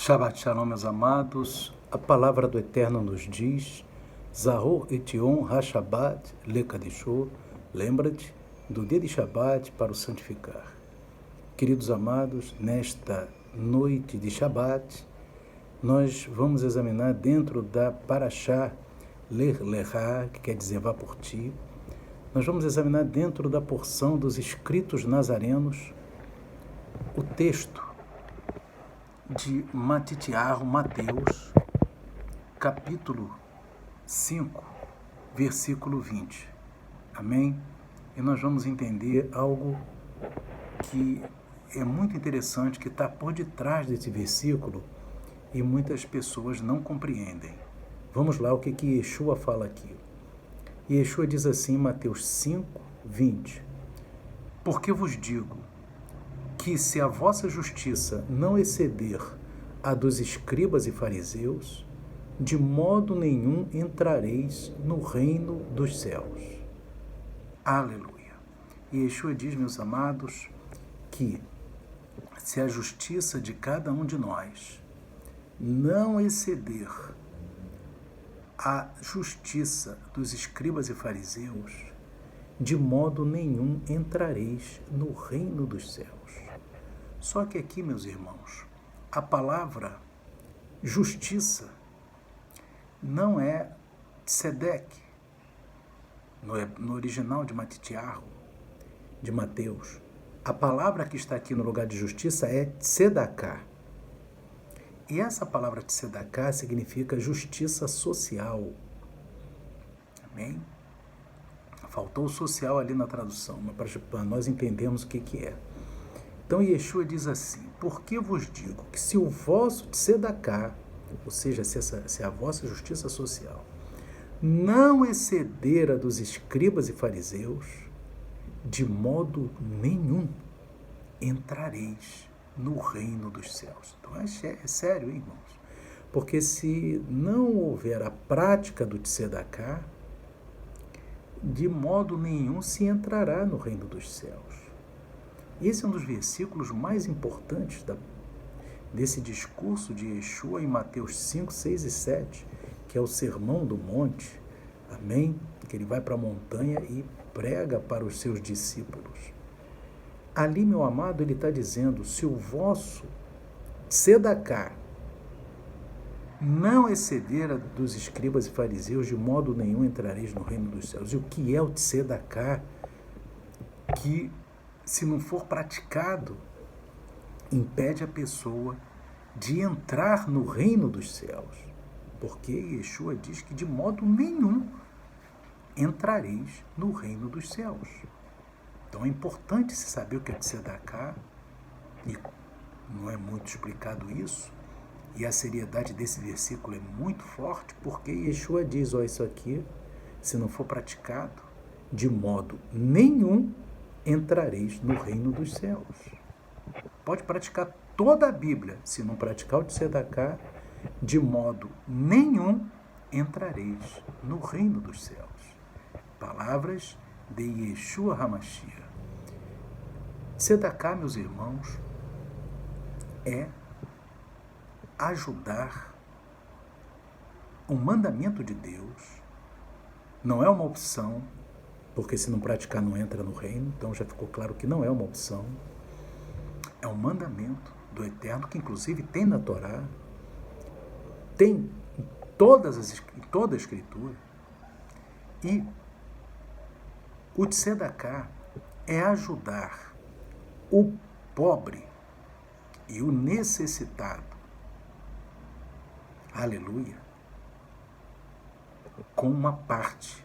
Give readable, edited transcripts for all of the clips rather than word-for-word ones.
Shabbat Shalom, meus amados. A palavra do Eterno nos diz: Zahor et Yom HaShabbat Lekadeshô. Lembra-te do dia de Shabbat para o santificar. Queridos amados, nesta noite de Shabbat, nós vamos examinar dentro da Parashá Lech Lecha, que quer dizer vá por ti. Nós vamos examinar dentro da porção dos escritos nazarenos o texto de Matitiarro, Mateus, capítulo 5, versículo 20. Amém? E nós vamos entender algo que é muito interessante, que está por detrás desse versículo e muitas pessoas não compreendem. Vamos lá, o que Yeshua fala aqui. Yeshua diz assim em Mateus 5, 20. Porque vos digo que se a vossa justiça não exceder a dos escribas e fariseus, de modo nenhum entrareis no reino dos céus. Aleluia. E Yeshua diz, meus amados, que se a justiça de cada um de nós não exceder a justiça dos escribas e fariseus, de modo nenhum entrareis no reino dos céus. Só que aqui, meus irmãos, a palavra justiça não é tzedeque, no original de Matitiarro, de Mateus. A palavra que está aqui no lugar de justiça é tzedaká. E essa palavra tzedaká significa justiça social. Amém? Faltou o social ali na tradução, mas para nós entendermos o que é. Então Yeshua diz assim: porque vos digo que se o vosso tzedaká, ou seja, se a vossa justiça social, não exceder a dos escribas e fariseus, de modo nenhum entrareis no reino dos céus. Então é sério, hein, irmãos? Porque se não houver a prática do tzedaká, de modo nenhum se entrará no reino dos céus. Esse é um dos versículos mais importantes desse discurso de Yeshua em Mateus 5, 6 e 7, que é o Sermão do Monte, amém? Que ele vai para a montanha e prega para os seus discípulos. Ali, meu amado, ele está dizendo, se o vosso tzedaká não exceder a dos escribas e fariseus, de modo nenhum entrareis no reino dos céus. E o que é o tzedaká? Que, se não for praticado, impede a pessoa de entrar no reino dos céus. Porque Yeshua diz que de modo nenhum entrareis no reino dos céus. Então é importante se saber o que é tzedaká, e não é muito explicado isso, e a seriedade desse versículo é muito forte, porque Yeshua diz, isso aqui, se não for praticado, de modo nenhum entrareis no reino dos céus. Pode praticar toda a Bíblia, se não praticar o tzedaká, de modo nenhum entrareis no reino dos céus. Palavras de Yeshua HaMashiach. Tzedaká, meus irmãos, é ajudar um mandamento de Deus, não é uma opção, porque se não praticar não entra no reino, então já ficou claro que não é uma opção, é um mandamento do Eterno, que inclusive tem na Torá, tem em toda a Escritura, e o tzedaká é ajudar o pobre e o necessitado, aleluia, com uma parte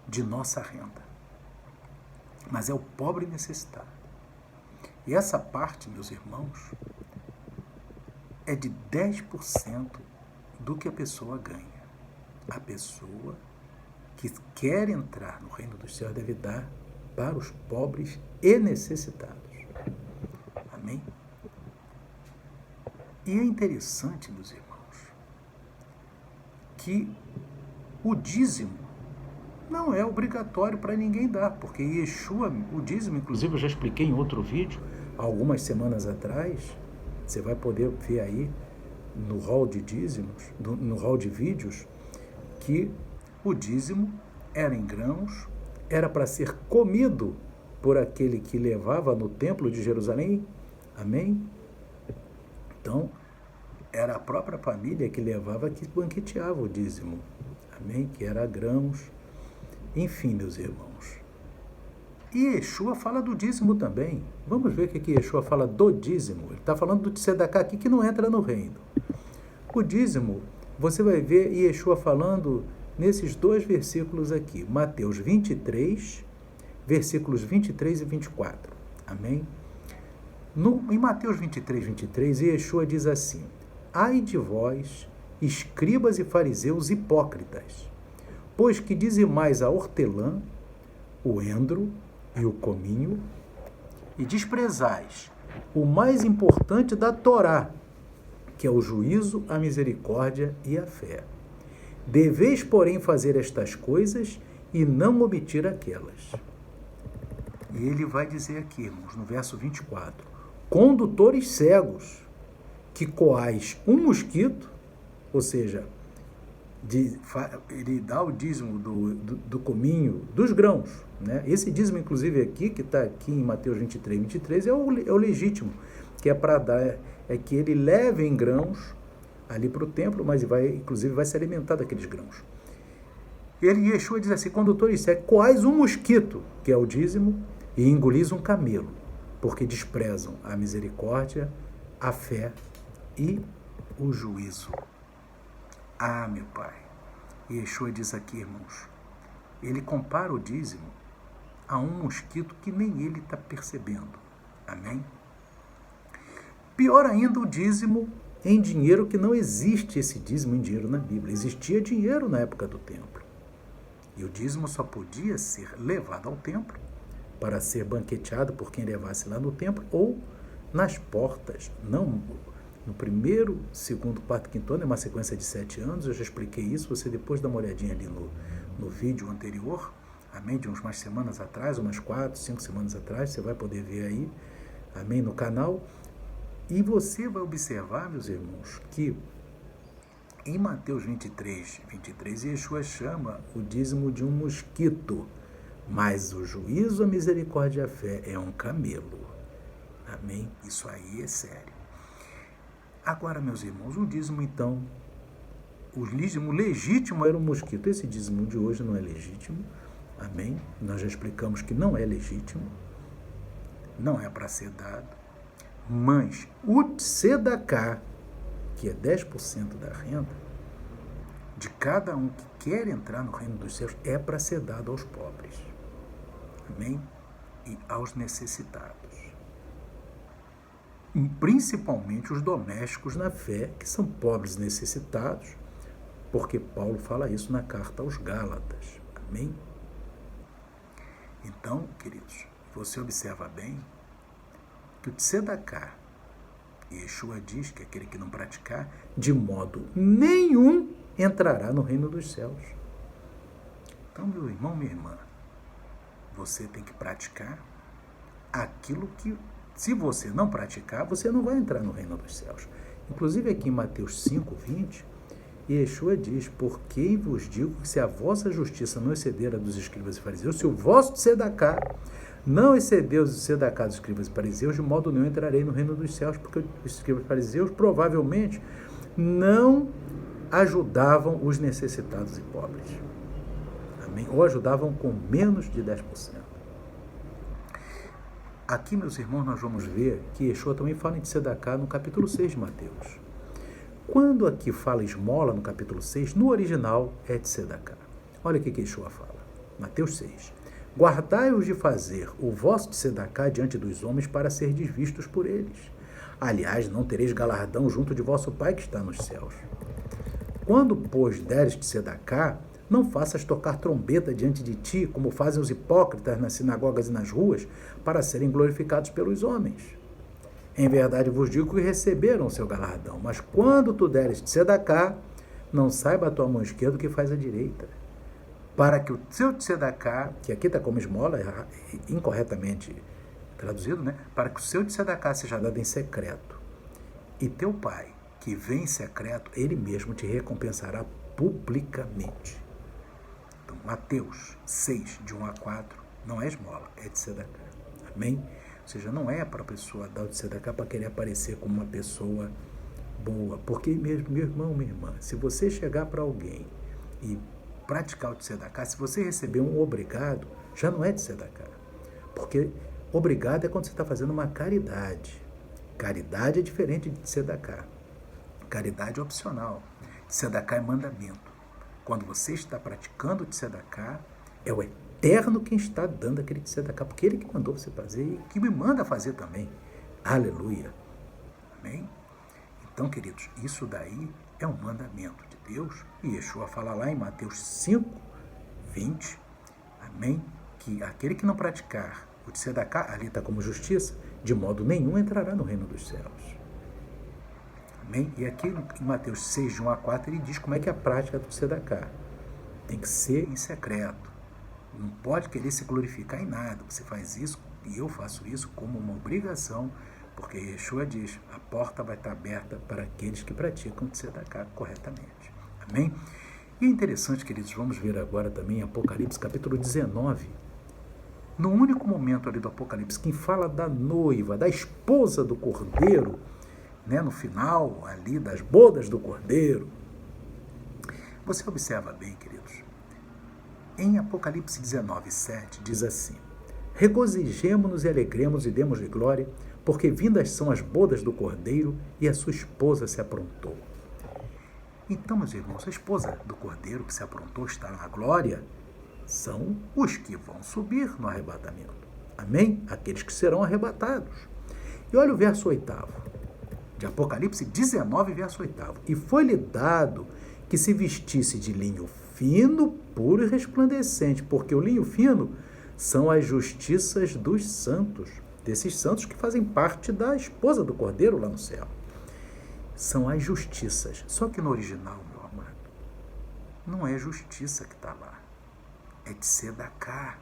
de nossa renda. Mas é o pobre necessitado. E essa parte, meus irmãos, é de 10% do que a pessoa ganha. A pessoa que quer entrar no reino dos céus deve dar para os pobres e necessitados. Amém? E é interessante, meus irmãos, que o dízimo não é obrigatório para ninguém dar, porque Yeshua, o dízimo, inclusive eu já expliquei em outro vídeo, algumas semanas atrás, você vai poder ver aí no rol de dízimos, no rol de vídeos, que o dízimo era em grãos, era para ser comido por aquele que levava no templo de Jerusalém. Amém? Então, era a própria família que levava, que banqueteava o dízimo. Amém? Que era grãos. Enfim, meus irmãos. E Yeshua fala do dízimo também. Vamos ver o que Yeshua fala do dízimo. Ele está falando do tzedaká aqui, que não entra no reino. O dízimo, você vai ver Yeshua falando nesses dois versículos aqui. Mateus 23, versículos 23 e 24. Amém? Em Mateus 23, 23, Yeshua diz assim: ai de vós, escribas e fariseus hipócritas, pois que dizimais a hortelã, o endro e o cominho, e desprezais o mais importante da Torá, que é o juízo, a misericórdia e a fé. Deveis, porém, fazer estas coisas e não omitir aquelas. E ele vai dizer aqui, irmãos, no verso 24, condutores cegos, que coais um mosquito, ou seja, ele dá o dízimo do cominho, dos grãos, né? Esse dízimo, inclusive, aqui, que está aqui em Mateus 23, 23, é o legítimo, que é para dar, é que ele leve em grãos ali para o templo, mas inclusive vai se alimentar daqueles grãos. Yeshua diz assim, condutores cegos, coais um mosquito, que é o dízimo, e engolis um camelo, porque desprezam a misericórdia, a fé e o juízo. Ah, meu Pai, Yeshua diz aqui, irmãos, ele compara o dízimo a um mosquito que nem ele está percebendo. Amém? Pior ainda, o dízimo em dinheiro, que não existe esse dízimo em dinheiro na Bíblia. Existia dinheiro na época do templo. E o dízimo só podia ser levado ao templo para ser banqueteado por quem levasse lá no templo ou nas portas, não no primeiro, segundo, quarto, quinto ano, é uma sequência de 7 anos, eu já expliquei isso, você depois dá uma olhadinha ali no vídeo anterior, amém, de umas semanas atrás, umas 4, 5 semanas atrás, você vai poder ver aí, amém, no canal, e você vai observar, meus irmãos, que em Mateus 23, 23, Yeshua chama o dízimo de um mosquito, mas o juízo, a misericórdia e a fé é um camelo, amém, isso aí é sério. Agora, meus irmãos, o dízimo, então, o dízimo legítimo era o mosquito. Esse dízimo de hoje não é legítimo, amém? Nós já explicamos que não é legítimo, não é para ser dado, mas o tzedaká, que é 10% da renda, de cada um que quer entrar no reino dos céus, é para ser dado aos pobres, amém? E aos necessitados. Principalmente os domésticos na fé, que são pobres e necessitados, porque Paulo fala isso na carta aos Gálatas. Amém? Então, queridos, você observa bem que o tzedaká, Yeshua diz que aquele que não praticar, de modo nenhum entrará no reino dos céus. Então, meu irmão, minha irmã, você tem que praticar aquilo que, se você não praticar, você não vai entrar no reino dos céus. Inclusive aqui em Mateus 5, 20, Yeshua diz, porque vos digo que se a vossa justiça não exceder a dos escribas e fariseus, se o vosso tzedaká não exceder os tzedaká dos escribas e fariseus, de modo nenhum entrarei no reino dos céus, porque os escribas e fariseus provavelmente não ajudavam os necessitados e pobres. Amém? Ou ajudavam com menos de 10%. Aqui, meus irmãos, nós vamos ver que Yeshua também fala em tzedaká no capítulo 6 de Mateus. Quando aqui fala esmola no capítulo 6, no original é tzedaká. Olha o que Yeshua fala. Mateus 6. Guardai-os de fazer o vosso tzedaká diante dos homens para serdes vistos por eles. Aliás, não tereis galardão junto de vosso Pai que está nos céus. Quando, pois, deres tzedaká, não faças tocar trombeta diante de ti, como fazem os hipócritas nas sinagogas e nas ruas, para serem glorificados pelos homens. Em verdade vos digo que receberam o seu galardão, mas quando tu deres tzedaká, não saiba a tua mão esquerda o que faz a direita, para que o seu tzedaká, que aqui está como esmola, incorretamente traduzido, né? Para que o seu tzedaká seja dado em secreto, e teu Pai, que vem em secreto, ele mesmo te recompensará publicamente. Então, Mateus 6, de 1 a 4, não é esmola, é tzedakah. Amém? Ou seja, não é para a pessoa dar o tzedakah para querer aparecer como uma pessoa boa. Porque, meu irmão, minha irmã, se você chegar para alguém e praticar o tzedakah, se você receber um obrigado, já não é tzedakah. Porque obrigado é quando você está fazendo uma caridade. Caridade é diferente de tzedakah. Caridade é opcional. Tzedakah é mandamento. Quando você está praticando o tzedakah, é o eterno quem está dando aquele tzedakah, porque ele que mandou você fazer e que me manda fazer também. Aleluia. Amém? Então, queridos, isso daí é um mandamento de Deus. E Yeshua fala lá em Mateus 5, 20, amém? Que aquele que não praticar o tzedakah, ali está como justiça, de modo nenhum entrará no reino dos céus. Amém? E aqui em Mateus 6, de 1 a 4, ele diz como é que é a prática do tzedakah. Tem que ser em secreto. Não pode querer se glorificar em nada. Você faz isso, e eu faço isso como uma obrigação, porque Yeshua diz, a porta vai estar aberta para aqueles que praticam o tzedakah corretamente. Amém? E é interessante, queridos, vamos ver agora também Apocalipse, capítulo 19. No único momento ali do Apocalipse, quem fala da noiva, da esposa do Cordeiro, né, no final ali das bodas do Cordeiro, você observa bem, queridos, em Apocalipse 19, 7, diz assim, regozijemo-nos e alegremos e demos-lhe glória, porque vindas são as bodas do Cordeiro e a sua esposa se aprontou. Então, meus irmãos, a esposa do Cordeiro que se aprontou, está na glória, são os que vão subir no arrebatamento. Amém? Aqueles que serão arrebatados. E olha o verso 8º. De Apocalipse 19, verso 8º. E foi-lhe dado que se vestisse de linho fino, puro e resplandecente, porque o linho fino são as justiças dos santos, desses santos que fazem parte da esposa do Cordeiro lá no céu. São as justiças. Só que no original, meu amado, não é justiça que está lá. É tzedakah.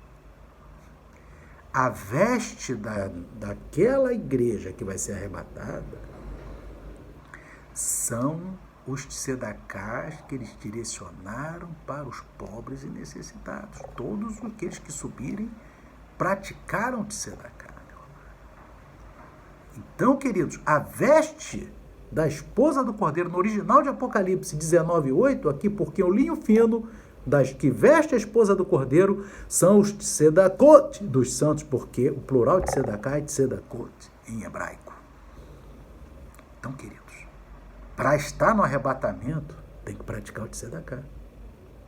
A veste daquela igreja que vai ser arrebatada são os tzedakás que eles direcionaram para os pobres e necessitados. Todos aqueles que subirem praticaram tzedakah. Então, queridos, a veste da esposa do Cordeiro, no original de Apocalipse 19:8, aqui, porque o linho fino das que veste a esposa do Cordeiro são os tzedakot dos santos, porque o plural de tzedakah é tzedakot em hebraico. Então, queridos, para estar no arrebatamento, tem que praticar o tzedakah.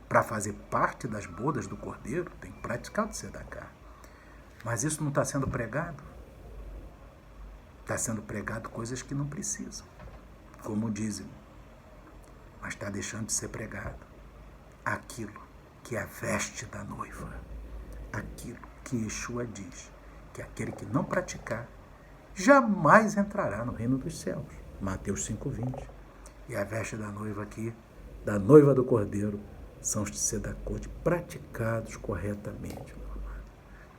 Para fazer parte das bodas do Cordeiro, tem que praticar o tzedakah. Mas isso não está sendo pregado. Está sendo pregado coisas que não precisam, como o dízimo. Mas está deixando de ser pregado aquilo que é a veste da noiva. Aquilo que Yeshua diz, que aquele que não praticar, jamais entrará no reino dos céus. Mateus 5:20. E a veste da noiva aqui, da noiva do Cordeiro, são os tzedakot praticados corretamente, meu amado.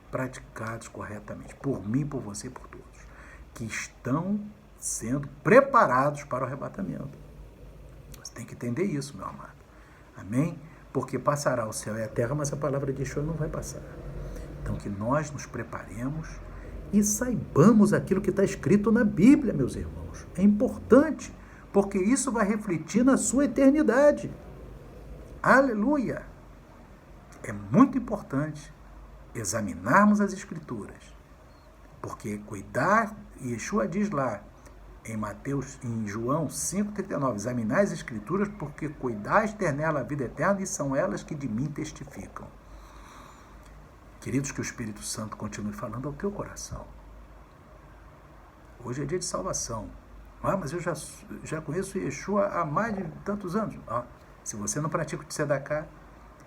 Praticados corretamente, por mim, por você e por todos, que estão sendo preparados para o arrebatamento. Você tem que entender isso, meu amado. Amém? Porque passará o céu e a terra, mas a palavra de Yeshua não vai passar. Então, que nós nos preparemos e saibamos aquilo que está escrito na Bíblia, meus irmãos. É importante, porque isso vai refletir na sua eternidade. Aleluia! É muito importante examinarmos as Escrituras, porque cuidar, Yeshua diz lá, em João 5,39, examinai as Escrituras, porque cuidais ter nela a vida eterna, e são elas que de mim testificam. Queridos, que o Espírito Santo continue falando ao teu coração. Hoje é dia de salvação. Mas eu já conheço Yeshua há mais de tantos anos. Se você não pratica o tzedakah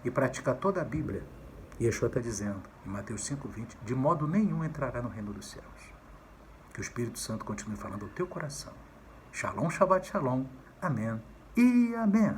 e pratica toda a Bíblia, Yeshua está dizendo, em Mateus 5,20, de modo nenhum entrará no reino dos céus. Que o Espírito Santo continue falando ao teu coração. Shalom, Shabbat Shalom. Amém e amém.